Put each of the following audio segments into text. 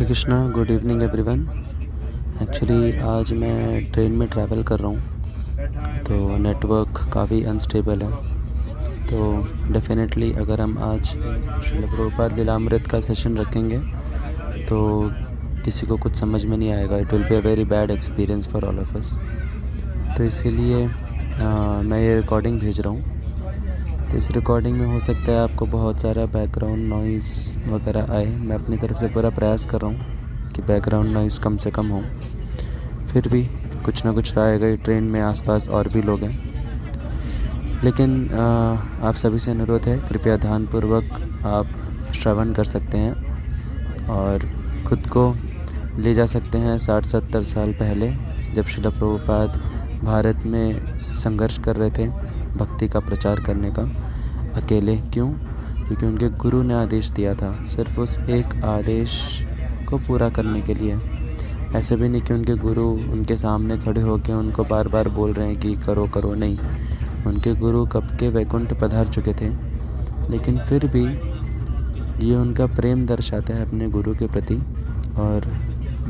हरे Krishna, good evening everyone. Actually आज मैं train में ट्रैवल कर रहा हूँ, तो नेटवर्क काफ़ी अनस्टेबल है। तो डेफिनेटली अगर हम आज श्रील प्रभुपाद लीलामृत का सेशन रखेंगे तो किसी को कुछ समझ में नहीं आएगा। It will be a very bad experience for all of us. तो इसीलिए मैं ये रिकॉर्डिंग भेज रहा हूँ। तो इस रिकॉर्डिंग में हो सकता है आपको बहुत सारा बैकग्राउंड नॉइज़ वगैरह आए। मैं अपनी तरफ से पूरा प्रयास कर रहा हूँ कि बैकग्राउंड नॉइज़ कम से कम हो। फिर भी कुछ ना कुछ तो आएगा ही। ट्रेन में आसपास और भी लोग हैं, लेकिन आप सभी से अनुरोध है, कृपया ध्यानपूर्वक आप श्रवण कर सकते हैं और खुद को ले जा सकते हैं 60-70 साल पहले, जब श्रील प्रभुपाद भारत में संघर्ष कर रहे थे भक्ति का प्रचार करने का। अकेले क्यों? क्योंकि उनके गुरु ने आदेश दिया था, सिर्फ उस एक आदेश को पूरा करने के लिए। ऐसे भी नहीं कि उनके गुरु उनके सामने खड़े होकर उनको बार बार बोल रहे हैं कि करो करो, नहीं। उनके गुरु कब के वैकुंठ पधार चुके थे, लेकिन फिर भी ये उनका प्रेम दर्शाता है अपने गुरु के प्रति, और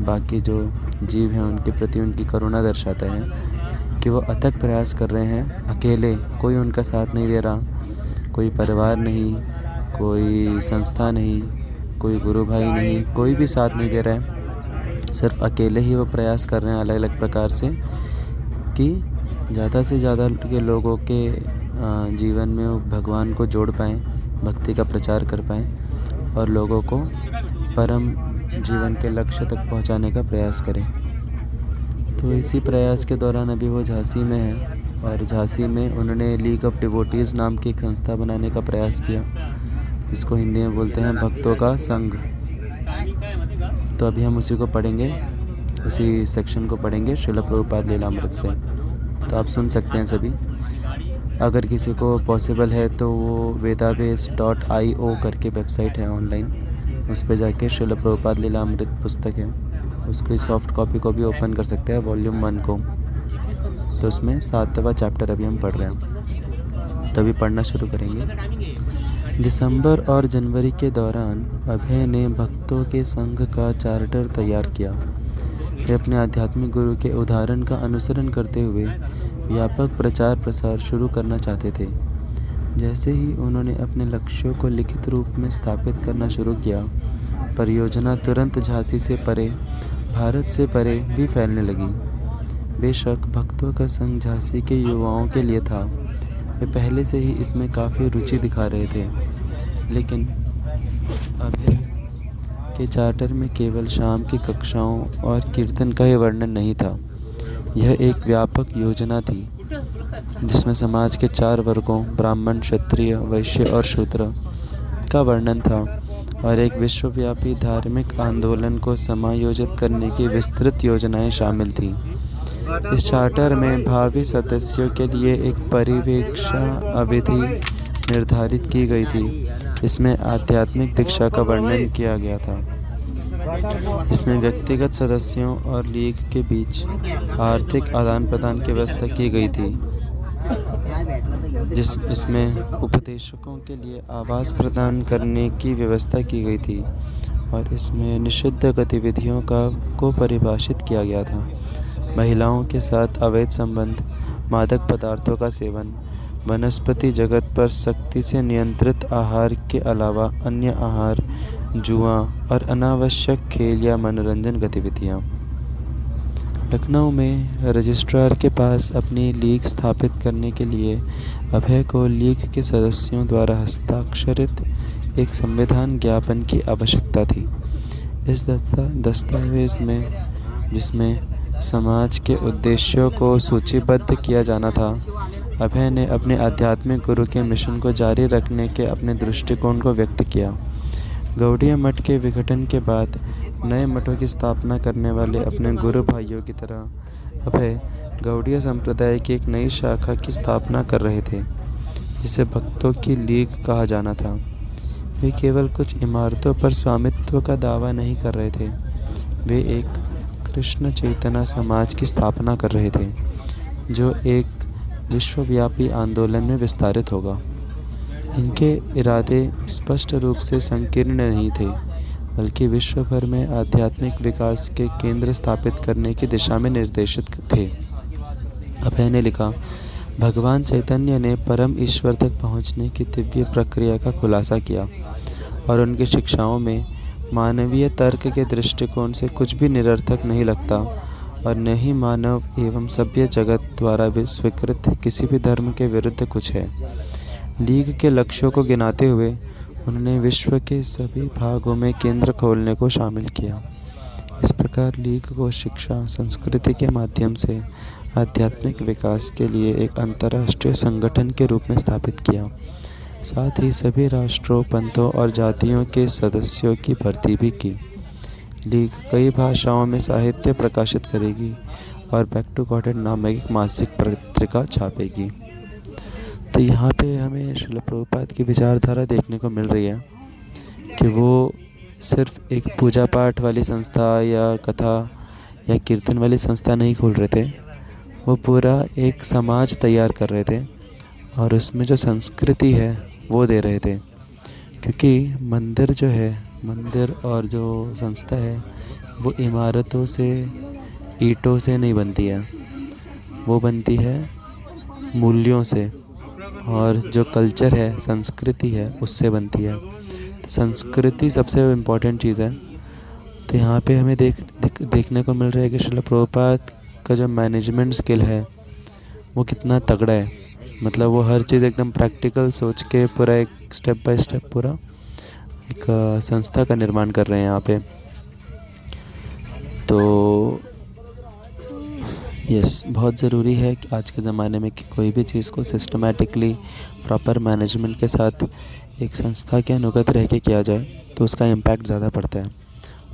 बाकी जो जीव हैं उनके प्रति उनकी करुणा दर्शाता है कि वो अथक प्रयास कर रहे हैं अकेले। कोई उनका साथ नहीं दे रहा, कोई परिवार नहीं, कोई संस्था नहीं, कोई गुरु भाई नहीं, कोई भी साथ नहीं दे रहा है। सिर्फ अकेले ही वो प्रयास कर रहे हैं अलग अलग प्रकार से कि ज़्यादा से ज़्यादा के लोगों के जीवन में वो भगवान को जोड़ पाएँ, भक्ति का प्रचार कर पाएँ और लोगों को परम जीवन के लक्ष्य तक पहुंचाने का प्रयास करें। तो इसी प्रयास के दौरान अभी वो झांसी में है, और झांसी में उन्होंने लीग ऑफ डिवोटीज़ नाम की एक संस्था बनाने का प्रयास किया, जिसको हिंदी में बोलते हैं भक्तों का संघ। तो अभी हम उसी को पढ़ेंगे, उसी सेक्शन को पढ़ेंगे श्रील प्रभुपाद लीलामृत से। तो आप सुन सकते हैं सभी। अगर किसी को पॉसिबल है तो वो vedabase.io करके वेबसाइट है ऑनलाइन, उस पर जाके श्रील प्रभुपाद लीलामृत पुस्तक है, उसकी सॉफ्ट कॉपी को भी ओपन कर सकते हैं, वॉल्यूम 1 को। तो उसमें 7वां चैप्टर अभी हम पढ़ रहे हैं, तो अभी पढ़ना शुरू करेंगे। दिसंबर और जनवरी के दौरान अभय ने भक्तों के संघ का चार्टर तैयार किया। वे अपने आध्यात्मिक गुरु के उदाहरण का अनुसरण करते हुए व्यापक प्रचार प्रसार शुरू करना चाहते थे। जैसे ही उन्होंने अपने लक्ष्यों को लिखित रूप में स्थापित करना शुरू किया, परियोजना तुरंत झांसी से परे, भारत से परे भी फैलने लगी। बेशक भक्तों का संघ झांसी के युवाओं के लिए था, वे पहले से ही इसमें काफ़ी रुचि दिखा रहे थे, लेकिन अभय के चार्टर में केवल शाम की कक्षाओं और कीर्तन का ही वर्णन नहीं था। यह एक व्यापक योजना थी जिसमें समाज के 4 वर्गों ब्राह्मण, क्षत्रिय, वैश्य और शूद्र का वर्णन था, और एक विश्वव्यापी धार्मिक आंदोलन को समायोजित करने की विस्तृत योजनाएं शामिल थीं। इस चार्टर में भावी सदस्यों के लिए एक परिवेक्षा अवधि निर्धारित की गई थी। इसमें आध्यात्मिक दीक्षा का वर्णन किया गया था। इसमें व्यक्तिगत सदस्यों और लीग के बीच आर्थिक आदान प्रदान की व्यवस्था की गई थी। इसमें उपदेशकों के लिए आवास प्रदान करने की व्यवस्था की गई थी, और इसमें निषिद्ध गतिविधियों को परिभाषित किया गया था। महिलाओं के साथ अवैध संबंध, मादक पदार्थों का सेवन, वनस्पति जगत पर सख्ती से नियंत्रित आहार के अलावा अन्य आहार, जुआ और अनावश्यक खेल या मनोरंजन गतिविधियाँ। लखनऊ में रजिस्ट्रार के पास अपनी लीग स्थापित करने के लिए अभय को लीग के सदस्यों द्वारा हस्ताक्षरित एक संविधान ज्ञापन की आवश्यकता थी। इस दस्तावेज में, जिसमें समाज के उद्देश्यों को सूचीबद्ध किया जाना था, अभय ने अपने आध्यात्मिक गुरु के मिशन को जारी रखने के अपने दृष्टिकोण को व्यक्त किया। गौड़िया मठ के विघटन के बाद नए मठों की स्थापना करने वाले अपने गुरु भाइयों की तरह अभय गौड़िया संप्रदाय की एक नई शाखा की स्थापना कर रहे थे, जिसे भक्तों की लीग कहा जाना था। वे केवल कुछ इमारतों पर स्वामित्व का दावा नहीं कर रहे थे, वे एक कृष्ण चैतन्य समाज की स्थापना कर रहे थे, जो एक विश्वव्यापी आंदोलन में विस्तारित होगा। इनके इरादे स्पष्ट रूप से संकीर्ण नहीं थे, बल्कि विश्व भर में आध्यात्मिक विकास के केंद्र स्थापित करने की दिशा में निर्देशित थे। अभय ने लिखा, भगवान चैतन्य ने परम ईश्वर तक पहुंचने की दिव्य प्रक्रिया का खुलासा किया और उनकी शिक्षाओं में मानवीय तर्क के दृष्टिकोण से कुछ भी निरर्थक नहीं लगता और न ही मानव एवं सभ्य जगत द्वारा भी स्वीकृत किसी भी धर्म के विरुद्ध कुछ है। लीग के लक्ष्यों को गिनाते हुए उन्होंने विश्व के सभी भागों में केंद्र खोलने को शामिल किया। इस प्रकार लीग को शिक्षा संस्कृति के माध्यम से आध्यात्मिक विकास के लिए एक अंतर्राष्ट्रीय संगठन के रूप में स्थापित किया। साथ ही सभी राष्ट्रों, पंथों और जातियों के सदस्यों की भर्ती भी की। लीग कई भाषाओं में साहित्य प्रकाशित करेगी और बैक टू गॉडेड नामक एक मासिक पत्रिका छापेगी। तो यहाँ पे हमें श्रील प्रभुपाद की विचारधारा देखने को मिल रही है कि वो सिर्फ एक पूजा पाठ वाली संस्था या कथा या कीर्तन वाली संस्था नहीं खोल रहे थे, वो पूरा एक समाज तैयार कर रहे थे और उसमें जो संस्कृति है वो दे रहे थे। क्योंकि मंदिर और जो संस्था है वो इमारतों से, ईंटों से नहीं बनती है, वो बनती है मूल्यों से, और जो कल्चर है, संस्कृति है, उससे बनती है। तो संस्कृति सबसे इम्पोर्टेंट चीज़ है। तो यहाँ पे हमें देखने को मिल रहा है कि श्रील प्रभुपाद का जो मैनेजमेंट स्किल है वो कितना तगड़ा है। मतलब वो हर चीज़ एकदम प्रैक्टिकल सोच के पूरा एक स्टेप बाय स्टेप पूरा एक संस्था का निर्माण कर रहे हैं यहाँ पे। तो बहुत ज़रूरी है कि आज के ज़माने में कि कोई भी चीज़ को सिस्टमैटिकली प्रॉपर मैनेजमेंट के साथ एक संस्था के अनुगत रह के किया जाए तो उसका इम्पैक्ट ज़्यादा पड़ता है।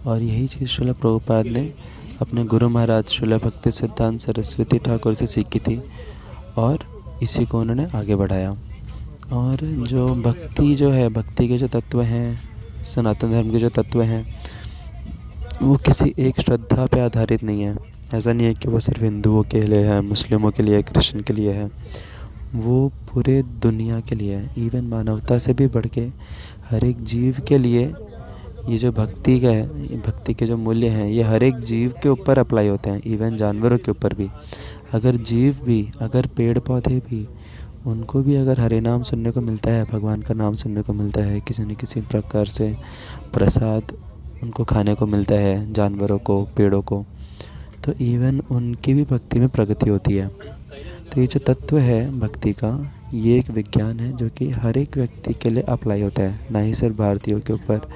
और यही चीज़ श्रील प्रभुपाद ने अपने गुरु महाराज श्रील भक्ति सिद्धांत सरस्वती ठाकुर से सीखी थी और इसी को उन्होंने आगे बढ़ाया। और जो भक्ति के जो तत्व हैं, सनातन धर्म के जो तत्व हैं, वो किसी एक श्रद्धा पे आधारित नहीं है। ऐसा नहीं है कि वो सिर्फ हिंदुओं के लिए है, मुस्लिमों के लिए, क्रिश्चियन के लिए है, वो पूरे दुनिया के लिए है। इवन मानवता से भी बढ़ के हर एक जीव के लिए ये जो भक्ति का है, भक्ति के जो मूल्य हैं, ये हर एक जीव के ऊपर अप्लाई होते हैं, इवन जानवरों के ऊपर भी। अगर पेड़ पौधे भी, उनको भी अगर हरे नाम सुनने को मिलता है, भगवान का नाम सुनने को मिलता है, किसी न किसी प्रकार से प्रसाद उनको खाने को मिलता है, जानवरों को, पेड़ों को, तो इवन उनकी भी भक्ति में प्रगति होती है। तो ये जो तत्व है भक्ति का, ये एक विज्ञान है जो कि हर एक व्यक्ति के लिए अप्लाई होता है, ना ही सिर्फ भारतीयों के ऊपर,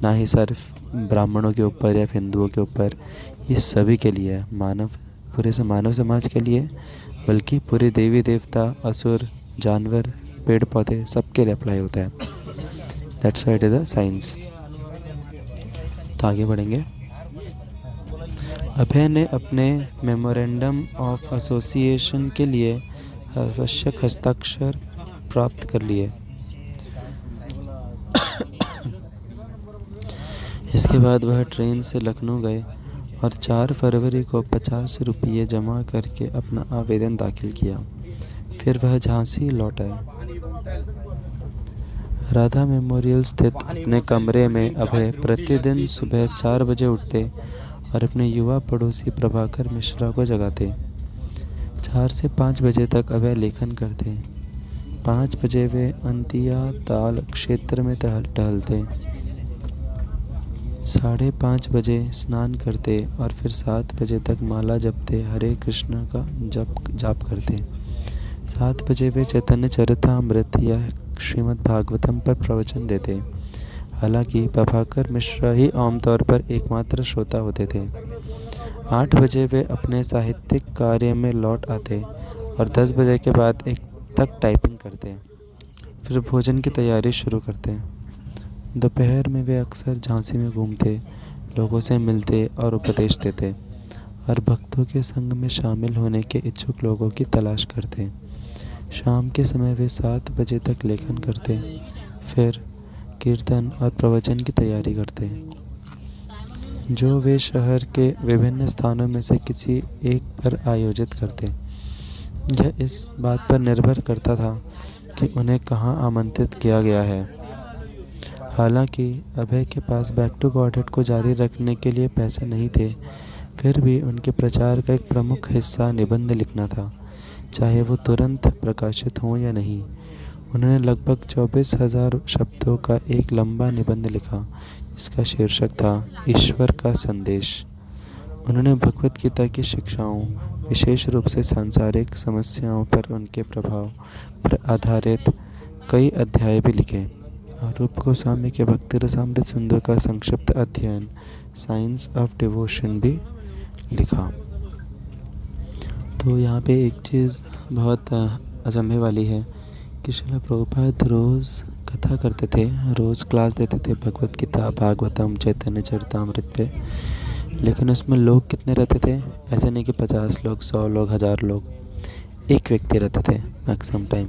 ना ही सिर्फ ब्राह्मणों के ऊपर या हिंदुओं के ऊपर। ये सभी के लिए है, पूरे मानव समाज के लिए, बल्कि पूरे देवी देवता, असुर, जानवर, पेड़ पौधे सबके लिए अप्लाई होता है। That's why it is a science. तो आगे बढ़ेंगे। अभय ने अपने मेमोरेंडम ऑफ एसोसिएशन के लिए आवश्यक हस्ताक्षर प्राप्त कर लिए। इसके बाद वह ट्रेन से लखनऊ गए और 4 फरवरी को 50 रुपये जमा करके अपना आवेदन दाखिल किया। फिर वह झांसी लौट आए। राधा मेमोरियल स्थित अपने कमरे में अभय प्रतिदिन सुबह 4 बजे उठते और अपने युवा पड़ोसी प्रभाकर मिश्रा को जगाते। 4 से 5 बजे तक अभय लेखन करते। 5 बजे वे अंतिया ताल क्षेत्र में टहलते। 5:30 बजे स्नान करते और फिर 7 बजे तक माला जपते, हरे कृष्ण का जाप करते। 7 बजे वे चैतन्य चरितामृत या श्रीमद् भागवतम पर प्रवचन देते। हालांकि प्रभाकर मिश्रा ही आमतौर पर एकमात्र श्रोता होते थे। 8 बजे वे अपने साहित्यिक कार्य में लौट आते और 10 बजे के बाद तक टाइपिंग करते। फिर भोजन की तैयारी शुरू करते। दोपहर में वे अक्सर झांसी में घूमते, लोगों से मिलते और उपदेश देते और भक्तों के संग में शामिल होने के इच्छुक लोगों की तलाश करते। शाम के समय वे 7 बजे तक लेखन करते, फिर कीर्तन और प्रवचन की तैयारी करते, जो वे शहर के विभिन्न स्थानों में से किसी एक पर आयोजित करते। यह इस बात पर निर्भर करता था कि उन्हें कहाँ आमंत्रित किया गया है। हालांकि अभय के पास बैक टू गॉडहेड को जारी रखने के लिए पैसे नहीं थे, फिर भी उनके प्रचार का एक प्रमुख हिस्सा निबंध लिखना था, चाहे वो तुरंत प्रकाशित हों या नहीं। उन्होंने लगभग 24,000 शब्दों का एक लंबा निबंध लिखा, जिसका शीर्षक था ईश्वर का संदेश। उन्होंने भगवत गीता की शिक्षाओं, विशेष रूप से सांसारिक समस्याओं पर उनके प्रभाव पर आधारित कई अध्याय भी लिखे और रूप गोस्वामी के भक्ति रसामृत सिंधु का संक्षिप्त अध्ययन साइंस ऑफ डिवोशन भी लिखा। तो यहाँ पे एक चीज़ बहुत अचंभे वाली है कि श्रील प्रभुपाद रोज़ कथा करते थे, रोज़ क्लास देते थे भगवत गीता, भागवतम, चैतन्य चरितामृत पे, लेकिन उसमें लोग कितने रहते थे? ऐसे नहीं कि 50 लोग, 100 लोग, 1000 लोग, एक व्यक्ति रहते थे मैक्सिमम टाइम।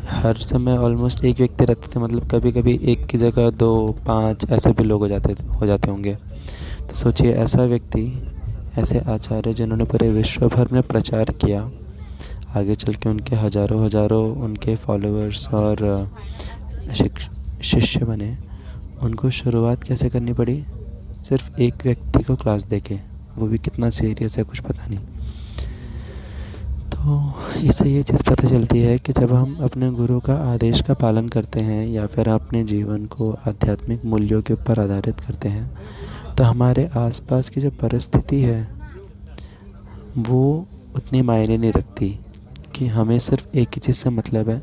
हर समय ऑलमोस्ट एक व्यक्ति रहते थे, मतलब कभी कभी एक की जगह 2-5 ऐसे भी लोग हो जाते होंगे। तो सोचिए, ऐसा व्यक्ति, ऐसे आचार्य जिन्होंने पूरे विश्व भर में प्रचार किया, आगे चल के उनके हज़ारों उनके फॉलोअर्स और शिष्य बने, उनको शुरुआत कैसे करनी पड़ी? सिर्फ एक व्यक्ति को क्लास देके, वो भी कितना सीरियस है कुछ पता नहीं। तो इससे ये चीज़ पता चलती है कि जब हम अपने गुरु का आदेश का पालन करते हैं या फिर अपने जीवन को आध्यात्मिक मूल्यों के ऊपर आधारित करते हैं, तो हमारे आसपास की जो परिस्थिति है वो उतनी मायने नहीं रखती, कि हमें सिर्फ एक ही चीज़ से मतलब है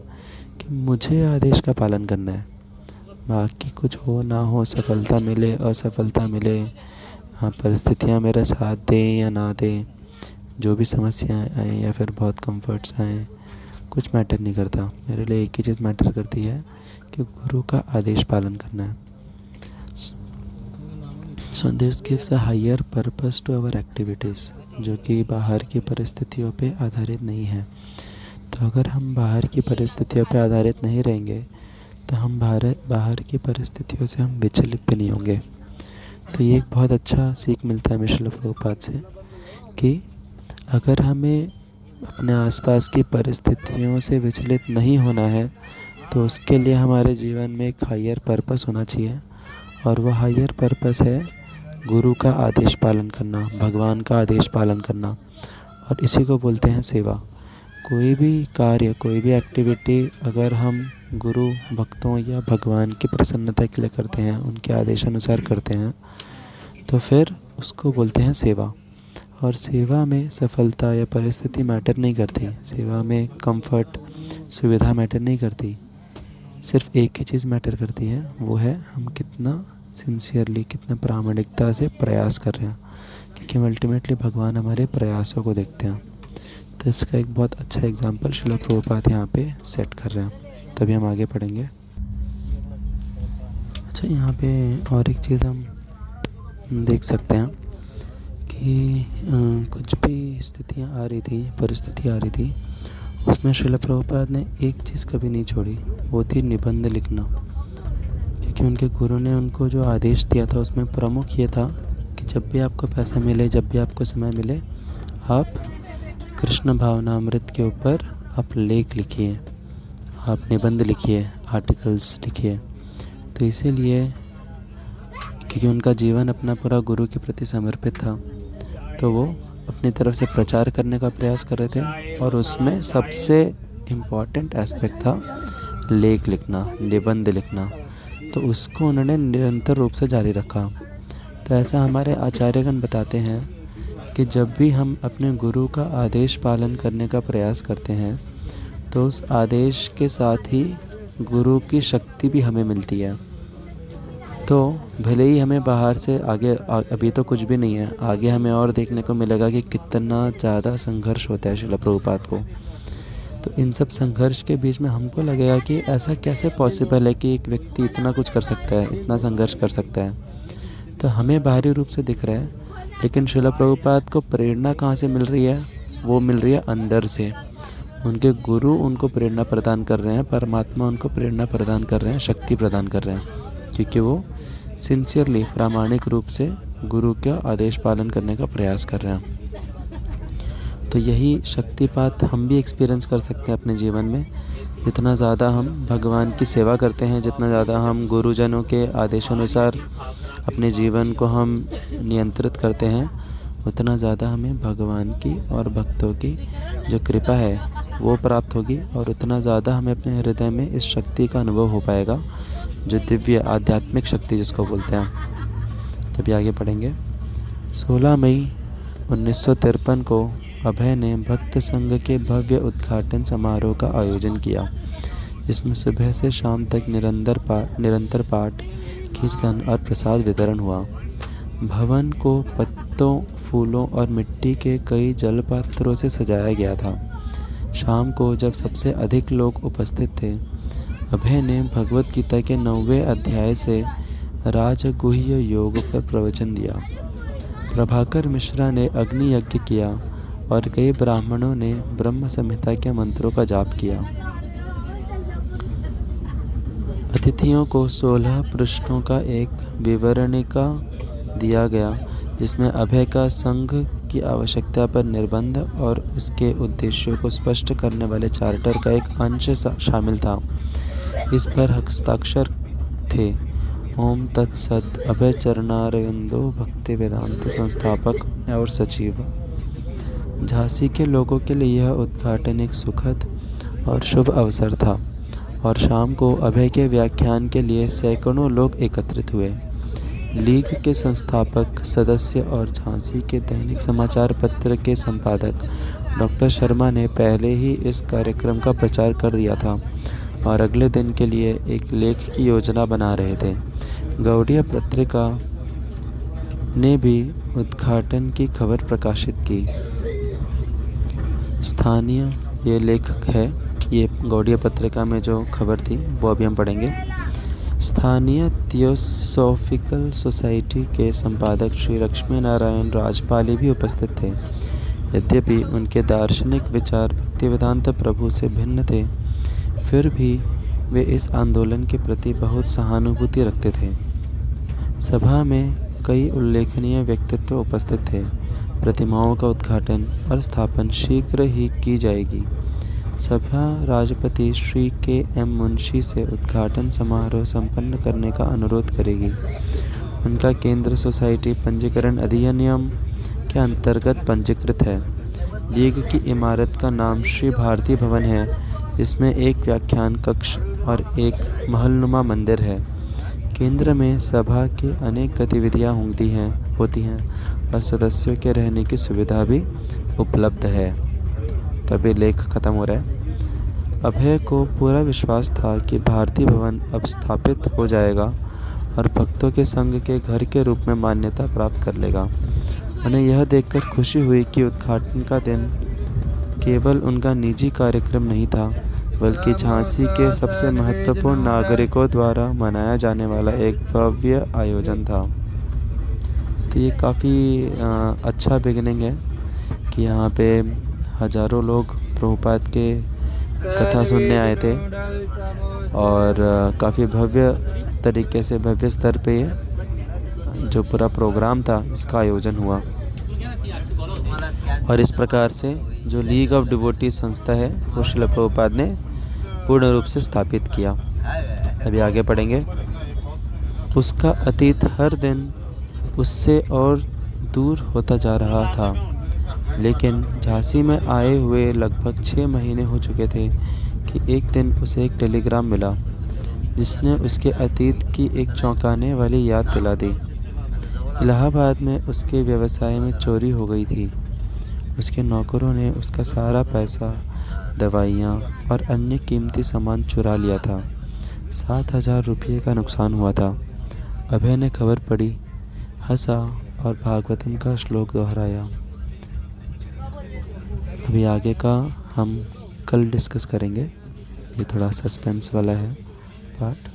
कि मुझे आदेश का पालन करना है। बाकी कुछ हो ना हो, सफलता मिले असफलता मिले, हाँ परिस्थितियाँ मेरा साथ दें या ना दें, जो भी समस्याएं आएँ या फिर बहुत कंफर्ट्स आएँ, कुछ मैटर नहीं करता। मेरे लिए एक ही चीज़ मैटर करती है कि गुरु का आदेश पालन करना है। So this gives a higher purpose to our activities, जो कि बाहर की परिस्थितियों पे आधारित नहीं है। तो अगर हम बाहर की परिस्थितियों पे आधारित नहीं रहेंगे तो हम बाहर की परिस्थितियों से हम विचलित भी नहीं होंगे। तो ये एक बहुत अच्छा सीख मिलता है हमें श्रील प्रभुपाद से, कि अगर हमें अपने आसपास की परिस्थितियों से विचलित नहीं होना है तो उसके लिए हमारे जीवन में एक हायर पर्पस होना चाहिए, और वह हायर पर्पस है गुरु का आदेश पालन करना, भगवान का आदेश पालन करना, और इसी को बोलते हैं सेवा। कोई भी कार्य, कोई भी एक्टिविटी अगर हम गुरु, भक्तों या भगवान की प्रसन्नता के लिए करते हैं, उनके आदेशानुसार करते हैं, तो फिर उसको बोलते हैं सेवा। और सेवा में सफलता या परिस्थिति मैटर नहीं करती, सेवा में कंफर्ट, सुविधा मैटर नहीं करती। सिर्फ एक ही चीज़ मैटर करती है, वो है हम कितना सिंसियरली, कितना प्रामाणिकता से प्रयास कर रहे हैं, क्योंकि अल्टीमेटली भगवान हमारे प्रयासों को देखते हैं। तो इसका एक बहुत अच्छा एग्जाम्पल श्रील प्रभुपाद यहाँ पे सेट कर रहे हैं। तभी हम आगे पढ़ेंगे। अच्छा, यहाँ पे और एक चीज़ हम देख सकते हैं कि कुछ भी स्थितियाँ आ रही थी, परिस्थिति आ रही थी, उसमें श्रील प्रभुपाद ने एक चीज़ कभी नहीं छोड़ी, वो थी निबंध लिखना। क्योंकि उनके गुरु ने उनको जो आदेश दिया था उसमें प्रमुख ये था कि जब भी आपको पैसा मिले, जब भी आपको समय मिले, आप कृष्ण भावनामृत के ऊपर आप लेख लिखिए, आप निबंध लिखिए, आर्टिकल्स लिखिए। तो इसीलिए क्योंकि उनका जीवन अपना पूरा गुरु के प्रति समर्पित था, तो वो अपनी तरफ से प्रचार करने का प्रयास कर रहे थे, और उसमें सबसे इम्पॉर्टेंट एस्पेक्ट था लेख लिखना, निबंध लिखना। तो उसको उन्होंने निरंतर रूप से जारी रखा। तो ऐसा हमारे आचार्यगण बताते हैं कि जब भी हम अपने गुरु का आदेश पालन करने का प्रयास करते हैं तो उस आदेश के साथ ही गुरु की शक्ति भी हमें मिलती है। तो भले ही हमें बाहर से आगे अभी तो कुछ भी नहीं है, आगे हमें और देखने को मिलेगा कि कितना ज़्यादा संघर्ष होता है श्रील प्रभुपाद को। तो इन सब संघर्ष के बीच में हमको लगेगा कि ऐसा कैसे पॉसिबल है कि एक व्यक्ति इतना कुछ कर सकता है, इतना संघर्ष कर सकता है। तो हमें बाहरी रूप से दिख रहा है, लेकिन श्रील प्रभुपाद को प्रेरणा कहाँ से मिल रही है? वो मिल रही है अंदर से। उनके गुरु उनको प्रेरणा प्रदान कर रहे हैं, परमात्मा उनको प्रेरणा प्रदान कर रहे हैं, शक्ति प्रदान कर रहे हैं, क्योंकि वो सिंसियरली, प्रामाणिक रूप से गुरु का आदेश पालन करने का प्रयास कर रहे हैं। तो यही शक्तिपात हम भी एक्सपीरियंस कर सकते हैं अपने जीवन में, जितना ज़्यादा हम भगवान की सेवा करते हैं, जितना ज़्यादा हम गुरुजनों के आदेशानुसार अपने जीवन को हम नियंत्रित करते हैं, उतना ज़्यादा हमें भगवान की और भक्तों की जो कृपा है वो प्राप्त होगी, और उतना ज़्यादा हमें अपने हृदय में इस शक्ति का अनुभव हो पाएगा, जो दिव्य आध्यात्मिक शक्ति जिसको बोलते हैं। तभी आगे पढ़ेंगे। 16 मई 1953 को अभय ने भक्त संघ के भव्य उद्घाटन समारोह का आयोजन किया, जिसमें सुबह से शाम तक निरंतर पाठ, कीर्तन और प्रसाद वितरण हुआ। भवन को पत्तों, फूलों और मिट्टी के कई जलपात्रों से सजाया गया था। शाम को जब सबसे अधिक लोग उपस्थित थे, अभय ने भगवत गीता के 9वें अध्याय से राजगुह्य योग पर प्रवचन दिया। प्रभाकर मिश्रा ने अग्नि यज्ञ किया और कई ब्राह्मणों ने ब्रह्म संहिता के मंत्रों का जाप किया। अतिथियों को 16 पृष्ठों का एक विवरणिका दिया गया, जिसमें अभय का संघ की आवश्यकता पर निर्बंध और उसके उद्देश्यों को स्पष्ट करने वाले चार्टर का एक अंश शामिल था। इस पर हस्ताक्षर थे ओम तत्सत अभय चरणारविंदो भक्ति वेदांत संस्थापक और सचिव। झांसी के लोगों के लिए यह उद्घाटन एक सुखद और शुभ अवसर था, और शाम को अभय के व्याख्यान के लिए सैकड़ों लोग एकत्रित हुए। लीग के संस्थापक सदस्य और झांसी के दैनिक समाचार पत्र के संपादक डॉक्टर शर्मा ने पहले ही इस कार्यक्रम का प्रचार कर दिया था और अगले दिन के लिए एक लेख की योजना बना रहे थे। गौड़िया पत्रिका ने भी उद्घाटन की खबर प्रकाशित की। स्थानीय ये लेखक है, ये गौड़िया पत्रिका में जो खबर थी वो अभी हम पढ़ेंगे। स्थानीय थियोसॉफिकल सोसाइटी के संपादक श्री लक्ष्मी नारायण राजपाली भी उपस्थित थे। यद्यपि उनके दार्शनिक विचार भक्तिवेदांत प्रभु से भिन्न थे, फिर भी वे इस आंदोलन के प्रति बहुत सहानुभूति रखते थे। सभा में कई उल्लेखनीय व्यक्तित्व उपस्थित थे। प्रतिमाओं का उद्घाटन और स्थापन शीघ्र ही की जाएगी। सभा राष्ट्रपति श्री के.एम. मुंशी से उद्घाटन समारोह संपन्न करने का अनुरोध करेगी। उनका केंद्र सोसाइटी पंजीकरण अधिनियम के अंतर्गत पंजीकृत है। लीग की इमारत का नाम श्री भारती भवन है, जिसमें एक व्याख्यान कक्ष और एक महलनुमा मंदिर है। केंद्र में सभा की अनेक गतिविधियां होती हैं और सदस्यों के रहने की सुविधा भी उपलब्ध है। तभी लेख खत्म हो रहा है। अभय को पूरा विश्वास था कि भारती भवन अब स्थापित हो जाएगा और भक्तों के संघ के घर के रूप में मान्यता प्राप्त कर लेगा। उन्हें यह देखकर खुशी हुई कि उद्घाटन का दिन केवल उनका निजी कार्यक्रम नहीं था, बल्कि झांसी के सबसे महत्वपूर्ण नागरिकों द्वारा मनाया जाने वाला एक भव्य आयोजन था। तो ये काफ़ी अच्छा बिगिनिंग है कि यहाँ पे हज़ारों लोग प्रभुपाद के कथा सुनने आए थे और काफ़ी भव्य तरीके से, भव्य स्तर पे जो पूरा प्रोग्राम था इसका आयोजन हुआ। और इस प्रकार से जो लीग ऑफ डिवोटी संस्था है वो श्रील प्रभुपाद ने पूर्ण रूप से स्थापित किया। अभी आगे पढ़ेंगे। उसका अतीत हर दिन उससे और दूर होता जा रहा था, लेकिन झांसी में आए हुए लगभग 6 महीने हो चुके थे कि एक दिन उसे एक टेलीग्राम मिला, जिसने उसके अतीत की एक चौंकाने वाली याद दिला दी। इलाहाबाद में उसके व्यवसाय में चोरी हो गई थी। उसके नौकरों ने उसका सारा पैसा, दवाइयाँ और अन्य कीमती सामान चुरा लिया था। 7,000 रुपये का नुकसान हुआ था। अभय ने खबर पढ़ी, हंसा और भागवतम का श्लोक दोहराया। अभी आगे का हम कल डिस्कस करेंगे। ये थोड़ा सस्पेंस वाला है पार्ट,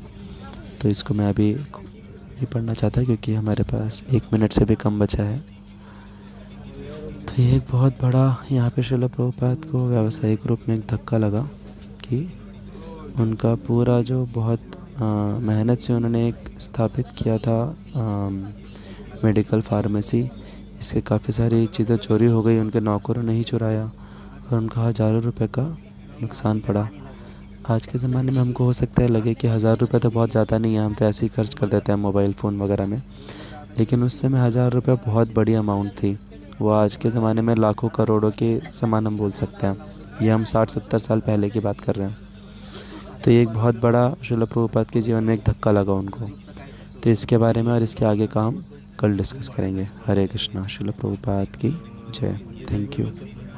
तो इसको मैं अभी नहीं पढ़ना चाहता क्योंकि हमारे पास 1 मिनट से भी कम बचा है। तो ये एक बहुत बड़ा यहाँ पे श्रील प्रभुपाद को व्यावसायिक रूप में एक धक्का लगा कि उनका पूरा जो बहुत मेहनत से उन्होंने एक स्थापित किया था मेडिकल फार्मेसी, इसके काफ़ी सारी चीज़ें चोरी हो गई। उनके नौकरों ने ही चुराया और उनका हज़ारों रुपए का नुकसान पड़ा। आज के ज़माने में हमको हो सकता है लगे कि 1000 रुपये तो बहुत ज़्यादा नहीं है, हम तो ऐसे ही खर्च कर देते हैं मोबाइल फ़ोन वगैरह में, लेकिन उस समय 1000 रुपये बहुत बड़ी अमाउंट थी। वो आज के ज़माने में लाखों करोड़ों के समान हम बोल सकते हैं। ये हम 60-70 साल पहले की बात कर रहे हैं। तो ये एक बहुत बड़ा श्रील प्रभुपाद के जीवन में एक धक्का लगा उनको। तो इसके बारे में और इसके आगे का हम कल डिस्कस करेंगे। हरे कृष्णा। श्रील प्रभुपाद की जय। Thank you.